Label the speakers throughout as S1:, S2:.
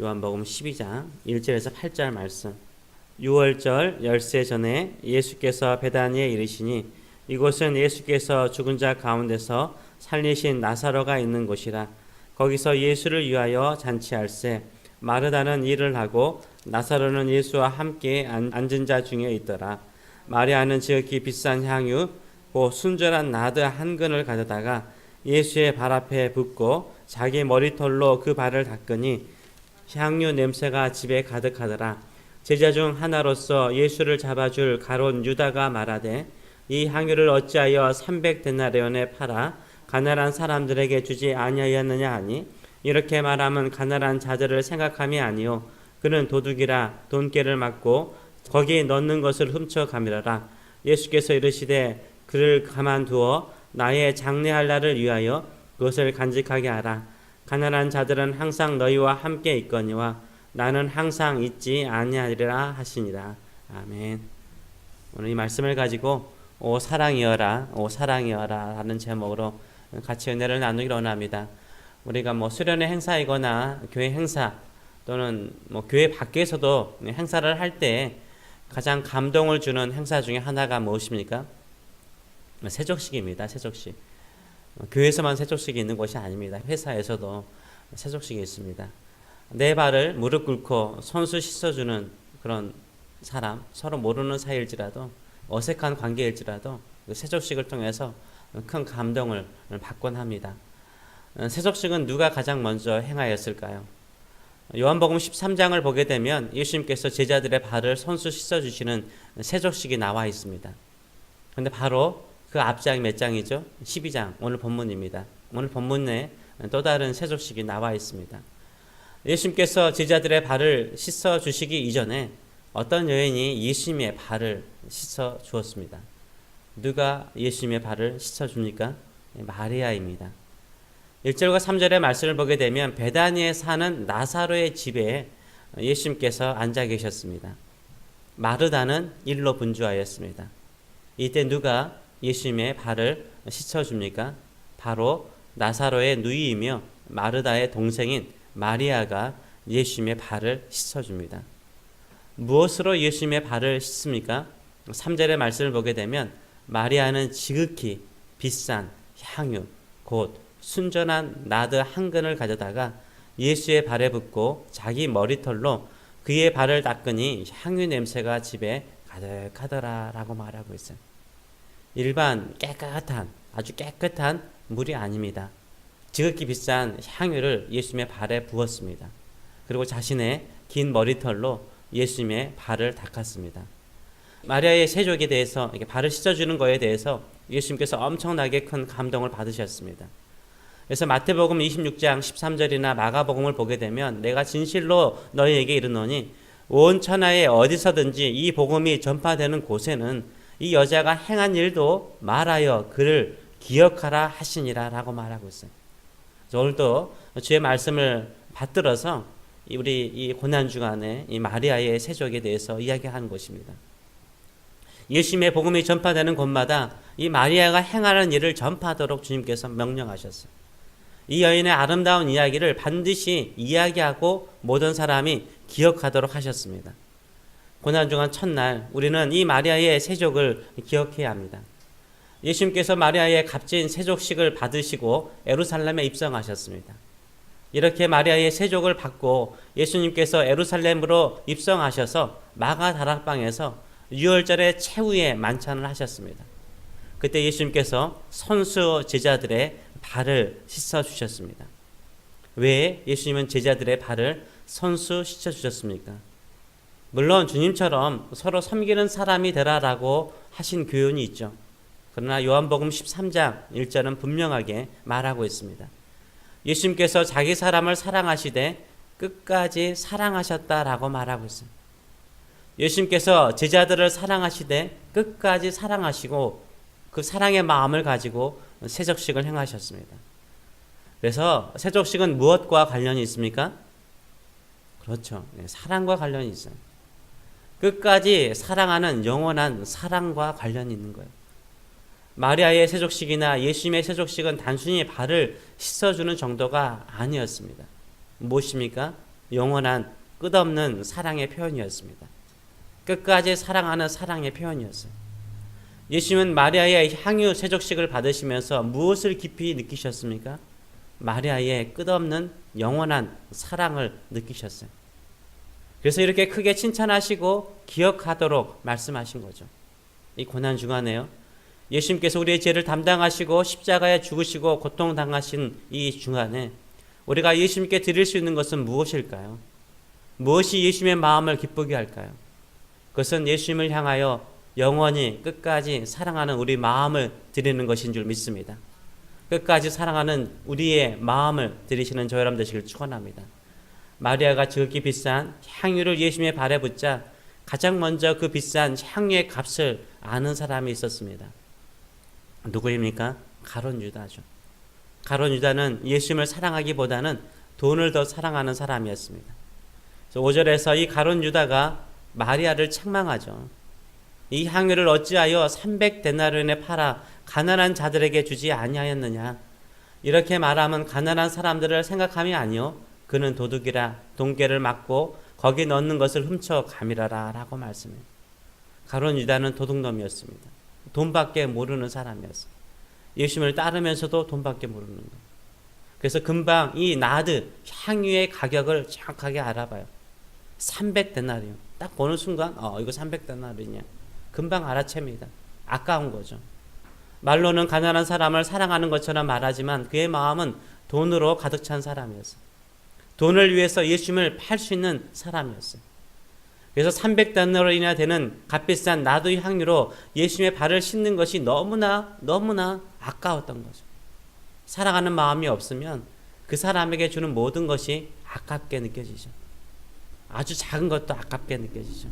S1: 요한복음 12장 1절에서 8절 말씀. 6월절 열세 전에 예수께서 베다니에 이르시니 이곳은 예수께서 죽은 자 가운데서 살리신 나사로가 있는 곳이라. 거기서 예수를 위하여 잔치할세. 마르다는 일을 하고 나사로는 예수와 함께 앉은 자 중에 있더라. 마리아는 지극히 비싼 향유 곧 순전한 나드 한 근을 가져다가 예수의 발 앞에 붓고 자기 머리털로 그 발을 닦으니 향유 냄새가 집에 가득하더라. 제자 중 하나로서 예수를 잡아줄 가롯 유다가 말하되 이 향유를 어찌하여 300데나리온에 팔아 가난한 사람들에게 주지 아니하였느냐 하니 이렇게 말하면 가난한 자들을 생각함이 아니요 그는 도둑이라 돈깨를 맞고 거기 넣는 것을 훔쳐가미라라. 예수께서 이르시되 그를 가만두어 나의 장례할 날을 위하여 그것을 간직하게 하라. 가난한 자들은 항상 너희와 함께 있거니와 나는 항상 있지 아니하리라 하시니라. 아멘. 오늘 이 말씀을 가지고 오 사랑이여라, 오 사랑이여라 하는 제목으로 같이 은혜를 나누기를 원합니다. 우리가 수련회 행사이거나 교회 행사 또는 교회 밖에서도 행사를 할 때 가장 감동을 주는 행사 중에 하나가 무엇입니까? 세족식입니다. 세족식. 교회에서만 세족식이 있는 것이 아닙니다. 회사에서도 세족식이 있습니다. 내 발을 무릎 꿇고 손수 씻어주는 그런 사람, 서로 모르는 사이일지라도 어색한 관계일지라도 그 세족식을 통해서 큰 감동을 받곤 합니다. 세족식은 누가 가장 먼저 행하였을까요? 요한복음 13장을 보게 되면 예수님께서 제자들의 발을 손수 씻어주시는 세족식이 나와 있습니다. 그런데 바로 그 앞장이 몇 장이죠? 12장, 오늘 본문입니다. 오늘 본문에 또 다른 세족식이 나와 있습니다. 예수님께서 제자들의 발을 씻어 주시기 이전에 어떤 여인이 예수님의 발을 씻어 주었습니다. 누가 예수님의 발을 씻어 줍니까? 마리아입니다. 1절과 3절의 말씀을 보게 되면 베다니에 사는 나사로의 집에 예수님께서 앉아 계셨습니다. 마르다는 일로 분주하였습니다. 이때 누가 예수님의 발을 씻어줍니까? 바로 나사로의 누이이며 마르다의 동생인 마리아가 예수님의 발을 씻어줍니다. 무엇으로 예수님의 발을 씻습니까? 3절의 말씀을 보게 되면 마리아는 지극히 비싼 향유 곧 순전한 나드 한 근을 가져다가 예수의 발에 붓고 자기 머리털로 그의 발을 닦으니 향유 냄새가 집에 가득하더라 라고 말하고 있어요. 일반 깨끗한 아주 깨끗한 물이 아닙니다. 지극히 비싼 향유를 예수님의 발에 부었습니다. 그리고 자신의 긴 머리털로 예수님의 발을 닦았습니다. 마리아의 세족에 대해서 이렇게 발을 씻어주는 것에 대해서 예수님께서 엄청나게 큰 감동을 받으셨습니다. 그래서 마태복음 26장 13절이나 마가복음을 보게 되면 내가 진실로 너희에게 이르노니 온 천하에 어디서든지 이 복음이 전파되는 곳에는 이 여자가 행한 일도 말하여 그를 기억하라 하시니라 라고 말하고 있어요. 오늘도 주의 말씀을 받들어서 우리 이 고난주간에 이 마리아의 세족에 대해서 이야기하는 것입니다. 예수님의 복음이 전파되는 곳마다 이 마리아가 행하는 일을 전파하도록 주님께서 명령하셨어요. 이 여인의 아름다운 이야기를 반드시 이야기하고 모든 사람이 기억하도록 하셨습니다. 고난주간 첫날 우리는 이 마리아의 세족을 기억해야 합니다. 예수님께서 마리아의 값진 세족식을 받으시고 예루살렘에 입성하셨습니다. 이렇게 마리아의 세족을 받고 예수님께서 예루살렘으로 입성하셔서 마가 다락방에서 유월절의 최후의 만찬을 하셨습니다. 그때 예수님께서 선수 제자들의 발을 씻어 주셨습니다. 왜 예수님은 제자들의 발을 선수 씻어 주셨습니까? 물론 주님처럼 서로 섬기는 사람이 되라라고 하신 교훈이 있죠. 그러나 요한복음 13장 1절은 분명하게 말하고 있습니다. 예수님께서 자기 사람을 사랑하시되 끝까지 사랑하셨다라고 말하고 있어요. 예수님께서 제자들을 사랑하시되 끝까지 사랑하시고 그 사랑의 마음을 가지고 세족식을 행하셨습니다. 그래서 세족식은 무엇과 관련이 있습니까? 그렇죠. 사랑과 관련이 있어요. 끝까지 사랑하는 영원한 사랑과 관련이 있는 거예요. 마리아의 세족식이나 예수님의 세족식은 단순히 발을 씻어주는 정도가 아니었습니다. 무엇입니까? 영원한 끝없는 사랑의 표현이었습니다. 끝까지 사랑하는 사랑의 표현이었어요. 예수님은 마리아의 향유 세족식을 받으시면서 무엇을 깊이 느끼셨습니까? 마리아의 끝없는 영원한 사랑을 느끼셨어요. 그래서 이렇게 크게 칭찬하시고 기억하도록 말씀하신 거죠. 이 고난 중간에요. 예수님께서 우리의 죄를 담당하시고 십자가에 죽으시고 고통당하신 이 중간에 우리가 예수님께 드릴 수 있는 것은 무엇일까요? 무엇이 예수님의 마음을 기쁘게 할까요? 그것은 예수님을 향하여 영원히 끝까지 사랑하는 우리 마음을 드리는 것인 줄 믿습니다. 끝까지 사랑하는 우리의 마음을 드리시는 저 여러분 되시길 축원합니다. 마리아가 지극히 비싼 향유를 예수님의 발에 붓자 가장 먼저 그 비싼 향유의 값을 아는 사람이 있었습니다. 누구입니까? 가룟 유다죠. 가룟 유다는 예수님을 사랑하기보다는 돈을 더 사랑하는 사람이었습니다. 5절에서 이 가룟 유다가 마리아를 책망하죠. 이 향유를 어찌하여 300데나리온에 팔아 가난한 자들에게 주지 아니하였느냐. 이렇게 말하면 가난한 사람들을 생각함이 아니요 그는 도둑이라 돈깨를 맞고 거기 넣는 것을 훔쳐 가미라라 라고 말씀해요. 가룟 유다는 도둑놈이었습니다. 돈밖에 모르는 사람이었어요. 예수님을 따르면서도 돈밖에 모르는 거예요. 그래서 금방 이 나드 향유의 가격을 정확하게 알아봐요. 300데나리온. 딱 보는 순간 이거 300데나리온이냐. 금방 알아챕니다. 아까운 거죠. 말로는 가난한 사람을 사랑하는 것처럼 말하지만 그의 마음은 돈으로 가득 찬 사람이었어요. 돈을 위해서 예수님을 팔 수 있는 사람이었어요. 그래서 300데나리온이나 되는 값비싼 나드 향유로 예수님의 발을 씻는 것이 너무나 아까웠던 거죠. 사랑하는 마음이 없으면 그 사람에게 주는 모든 것이 아깝게 느껴지죠. 아주 작은 것도 아깝게 느껴지죠.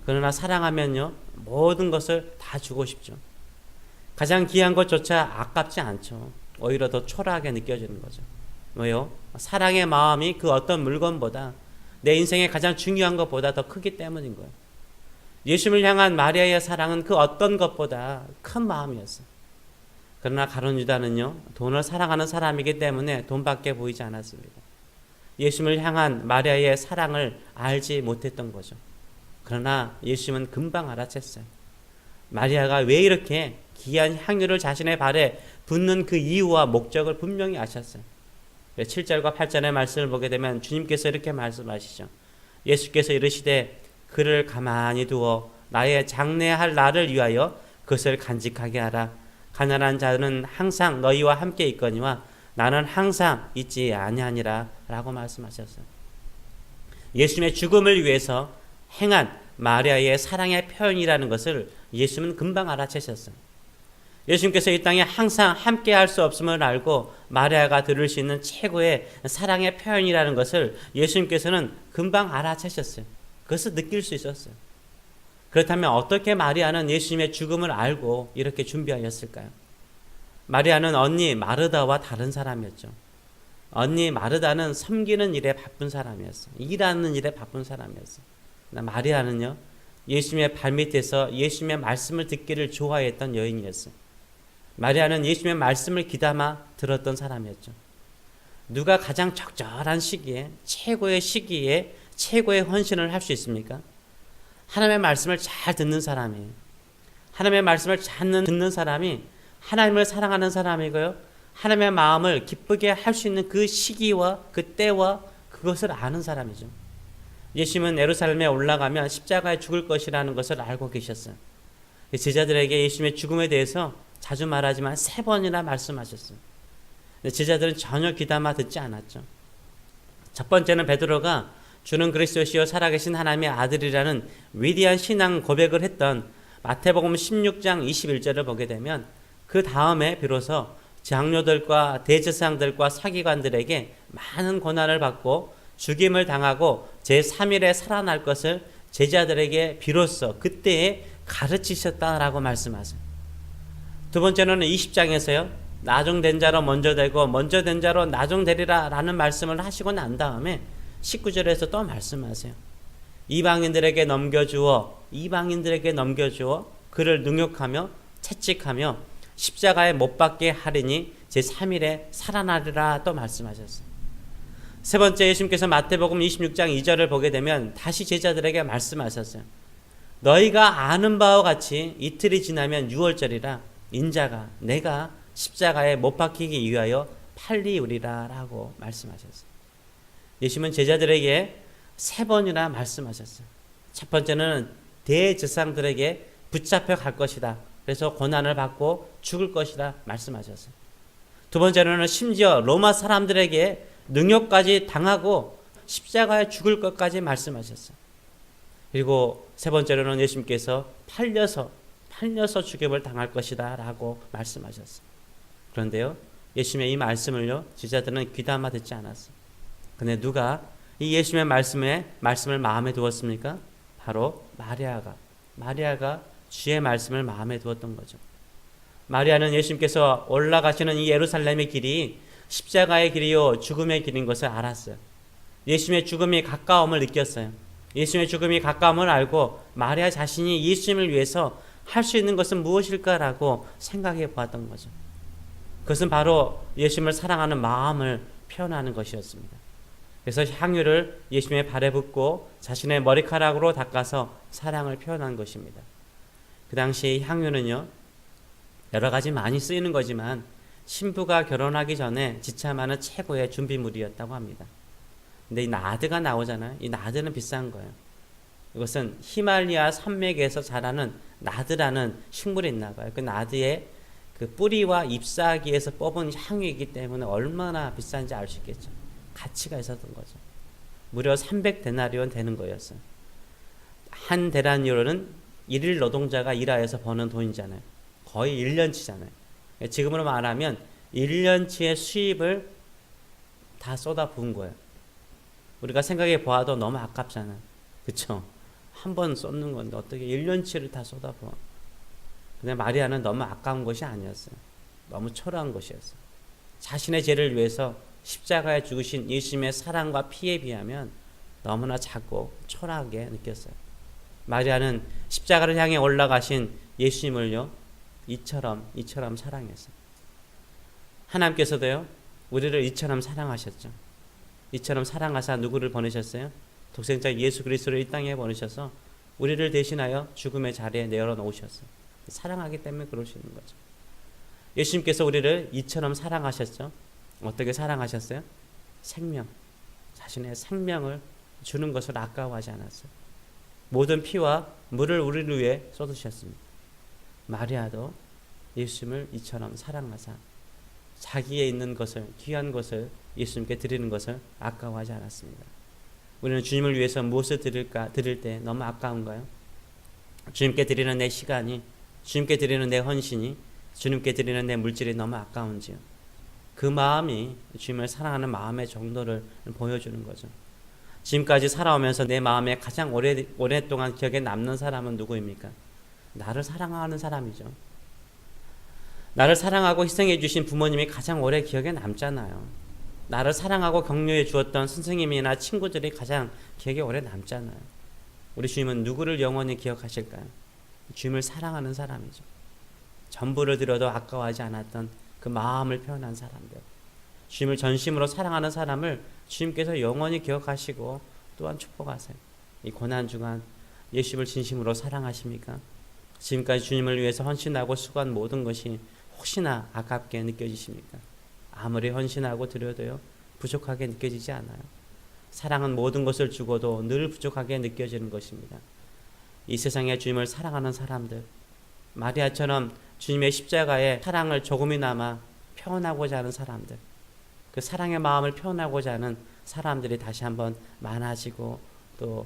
S1: 그러나 사랑하면요 모든 것을 다 주고 싶죠. 가장 귀한 것조차 아깝지 않죠. 오히려 더 초라하게 느껴지는 거죠. 왜요? 사랑의 마음이 그 어떤 물건보다 내 인생에 가장 중요한 것보다 더 크기 때문인 거예요. 예수님을 향한 마리아의 사랑은 그 어떤 것보다 큰 마음이었어요. 그러나 가룟 유다는요 돈을 사랑하는 사람이기 때문에 돈밖에 보이지 않았습니다. 예수님을 향한 마리아의 사랑을 알지 못했던 거죠. 그러나 예수님은 금방 알아챘어요. 마리아가 왜 이렇게 귀한 향유를 자신의 발에 붓는 그 이유와 목적을 분명히 아셨어요. 7절과 8절의 말씀을 보게 되면 주님께서 이렇게 말씀하시죠. 예수께서 이르시되 그를 가만히 두어 나의 장례할 날을 위하여 그것을 간직하게 하라. 가난한 자는 항상 너희와 함께 있거니와 나는 항상 있지 아니하니라 라고 말씀하셨어요. 예수님의 죽음을 위해서 행한 마리아의 사랑의 표현이라는 것을 예수님은 금방 알아채셨어요. 예수님께서 이 땅에 항상 함께 할 수 없음을 알고 마리아가 들을 수 있는 최고의 사랑의 표현이라는 것을 예수님께서는 금방 알아채셨어요. 그것을 느낄 수 있었어요. 그렇다면 어떻게 마리아는 예수님의 죽음을 알고 이렇게 준비하였을까요? 마리아는 언니 마르다와 다른 사람이었죠. 언니 마르다는 섬기는 일에 바쁜 사람이었어요. 일하는 일에 바쁜 사람이었어요. 마리아는요 예수님의 발밑에서 예수님의 말씀을 듣기를 좋아했던 여인이었어요. 마리아는 예수님의 말씀을 귀담아 들었던 사람이었죠. 누가 가장 적절한 시기에 최고의 시기에 최고의 헌신을 할 수 있습니까? 하나님의 말씀을 잘 듣는 사람이에요. 하나님의 말씀을 잘 듣는 사람이 하나님을 사랑하는 사람이고요. 하나님의 마음을 기쁘게 할 수 있는 그 시기와 그 때와 그것을 아는 사람이죠. 예수님은 예루살렘에 올라가면 십자가에 죽을 것이라는 것을 알고 계셨어요. 제자들에게 예수님의 죽음에 대해서 자주 말하지만 3번이나 말씀하셨어요. 제자들은 전혀 귀담아 듣지 않았죠. 첫 번째는 베드로가 주는 그리스도시요 살아계신 하나님의 아들이라는 위대한 신앙 고백을 했던 마태복음 16장 21절을 보게 되면 그 다음에 비로소 장로들과 대제사장들과 서기관들에게 많은 고난을 받고 죽임을 당하고 제3일에 살아날 것을 제자들에게 비로소 그때에 가르치셨다라고 말씀하세요. 두 번째는 20장에서요. 나중된 자로 먼저 되고 먼저 된 자로 나중되리라 라는 말씀을 하시고 난 다음에 19절에서 또 말씀하세요. 이방인들에게 넘겨주어 그를 능욕하며 채찍하며 십자가에 못 박게 하리니 제3일에 살아나리라 또 말씀하셨어요. 세 번째, 예수님께서 마태복음 26장 2절을 보게 되면 다시 제자들에게 말씀하셨어요. 너희가 아는 바와 같이 이틀이 지나면 유월절이라 인자가 내가 십자가에 못 박히기 위하여 팔리우리라 라고 말씀하셨어요. 예수님은 제자들에게 세 번이나 말씀하셨어요. 첫 번째는 대제사장들에게 붙잡혀 갈 것이다. 그래서 고난을 받고 죽을 것이다 말씀하셨어요. 두 번째로는 심지어 로마 사람들에게 능욕까지 당하고 십자가에 죽을 것까지 말씀하셨어요. 그리고 세 번째로는 예수님께서 팔려서 죽임을 당할 것이다 라고 말씀하셨어요. 그런데요, 예수님의 이 말씀을요, 제자들은 귀담아 듣지 않았어요. 근데 누가 이 예수님의 말씀을 마음에 두었습니까? 바로 마리아가 주의 말씀을 마음에 두었던 거죠. 마리아는 예수님께서 올라가시는 이 예루살렘의 길이 십자가의 길이요 죽음의 길인 것을 알았어요. 예수님의 죽음이 가까움을 느꼈어요. 예수님의 죽음이 가까움을 알고 마리아 자신이 예수님을 위해서 할 수 있는 것은 무엇일까라고 생각해 보았던 거죠. 그것은 바로 예수님을 사랑하는 마음을 표현하는 것이었습니다. 그래서 향유를 예수님의 발에 붓고 자신의 머리카락으로 닦아서 사랑을 표현한 것입니다. 그 당시 향유는요, 여러 가지 많이 쓰이는 거지만 신부가 결혼하기 전에 지참하는 최고의 준비물이었다고 합니다. 근데 이 나드가 나오잖아요. 이 나드는 비싼 거예요. 이것은 히말리아 산맥에서 자라는 나드라는 식물이 있나 봐요. 그 나드의 그 뿌리와 잎사귀에서 뽑은 향유이기 때문에 얼마나 비싼지 알 수 있겠죠. 가치가 있었던 거죠. 무려 300데나리온 되는 거였어요. 한 데나리온은 일일 노동자가 일하여서 버는 돈이잖아요. 거의 1년치잖아요. 지금으로 말하면 1년치의 수입을 다 쏟아 부은 거예요. 우리가 생각해 보아도 너무 아깝잖아요. 그렇죠? 한 번 쏟는 건데 어떻게 1년치를 다 쏟아 부어. 근데 마리아는 너무 아까운 것이 아니었어요. 너무 초라한 것이었어요. 자신의 죄를 위해서 십자가에 죽으신 예수님의 사랑과 피에 비하면 너무나 작고 초라하게 느꼈어요. 마리아는 십자가를 향해 올라가신 예수님을요, 이처럼 사랑했어요. 하나님께서도요, 우리를 이처럼 사랑하셨죠. 이처럼 사랑하사 누구를 보내셨어요? 독생자 예수 그리스도를 이 땅에 보내셔서 우리를 대신하여 죽음의 자리에 내어놓으셨어요. 사랑하기 때문에 그러시는 거죠. 예수님께서 우리를 이처럼 사랑하셨죠. 어떻게 사랑하셨어요? 자신의 생명을 주는 것을 아까워하지 않았어요. 모든 피와 물을 우리를 위해 쏟으셨습니다. 마리아도 예수님을 이처럼 사랑하사 자기에 있는 것을, 귀한 것을 예수님께 드리는 것을 아까워하지 않았습니다. 우리는 주님을 위해서 무엇을 드릴 때 너무 아까운가요? 주님께 드리는 내 시간이, 주님께 드리는 내 헌신이, 주님께 드리는 내 물질이 너무 아까운지요. 그 마음이 주님을 사랑하는 마음의 정도를 보여주는 거죠. 지금까지 살아오면서 내 마음에 가장 오랫동안 기억에 남는 사람은 누구입니까? 나를 사랑하는 사람이죠. 나를 사랑하고 희생해 주신 부모님이 가장 오래 기억에 남잖아요. 나를 사랑하고 격려해 주었던 선생님이나 친구들이 가장 기억에 오래 남잖아요. 우리 주님은 누구를 영원히 기억하실까요? 주님을 사랑하는 사람이죠. 전부를 들여도 아까워하지 않았던 그 마음을 표현한 사람들. 주님을 전심으로 사랑하는 사람을 주님께서 영원히 기억하시고 또한 축복하세요. 이 고난주간 예수님을 진심으로 사랑하십니까? 지금까지 주님을 위해서 헌신하고 수고한 모든 것이 혹시나 아깝게 느껴지십니까? 아무리 헌신하고 드려도요, 부족하게 느껴지지 않아요. 사랑은 모든 것을 주고도 늘 부족하게 느껴지는 것입니다. 이 세상에 주님을 사랑하는 사람들, 마리아처럼 주님의 십자가의 사랑을 조금이나마 표현하고자 하는 사람들, 그 사랑의 마음을 표현하고자 하는 사람들이 다시 한번 많아지고 또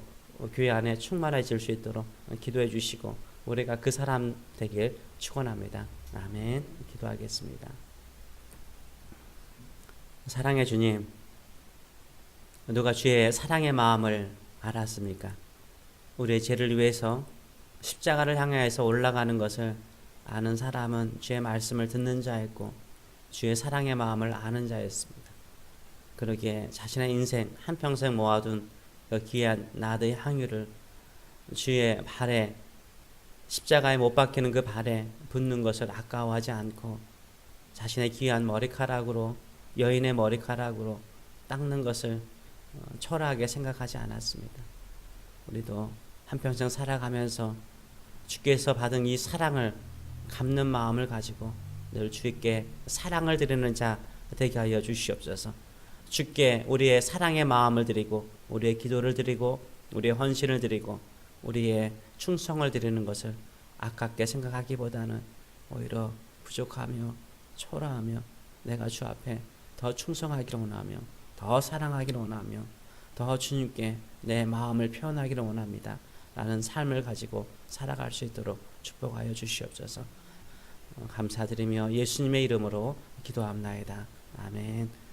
S1: 교회 안에 충만해질 수 있도록 기도해 주시고 우리가 그 사람 되길 축원합니다. 아멘. 기도하겠습니다. 사랑의 주님, 누가 주의 사랑의 마음을 알았습니까? 우리의 죄를 위해서 십자가를 향해서 올라가는 것을 아는 사람은 주의 말씀을 듣는 자였고 주의 사랑의 마음을 아는 자였습니다. 그러기에 자신의 인생 한평생 모아둔 그 귀한 나드의 향유를 주의 발에, 십자가에 못 박히는 그 발에 붓는 것을 아까워하지 않고 자신의 귀한 머리카락으로, 여인의 머리카락으로 닦는 것을 초라하게 생각하지 않았습니다. 우리도 한평생 살아가면서 주께서 받은 이 사랑을 갚는 마음을 가지고 늘 주께 사랑을 드리는 자 되게 하여 주시옵소서. 주께 우리의 사랑의 마음을 드리고 우리의 기도를 드리고 우리의 헌신을 드리고 우리의 충성을 드리는 것을 아깝게 생각하기보다는 오히려 부족하며 초라하며 내가 주 앞에 더 충성하기를 원하며 더 사랑하기를 원하며 더 주님께 내 마음을 표현하기를 원합니다 라는 삶을 가지고 살아갈 수 있도록 축복하여 주시옵소서. 감사드리며 예수님의 이름으로 기도합나이다. 아멘.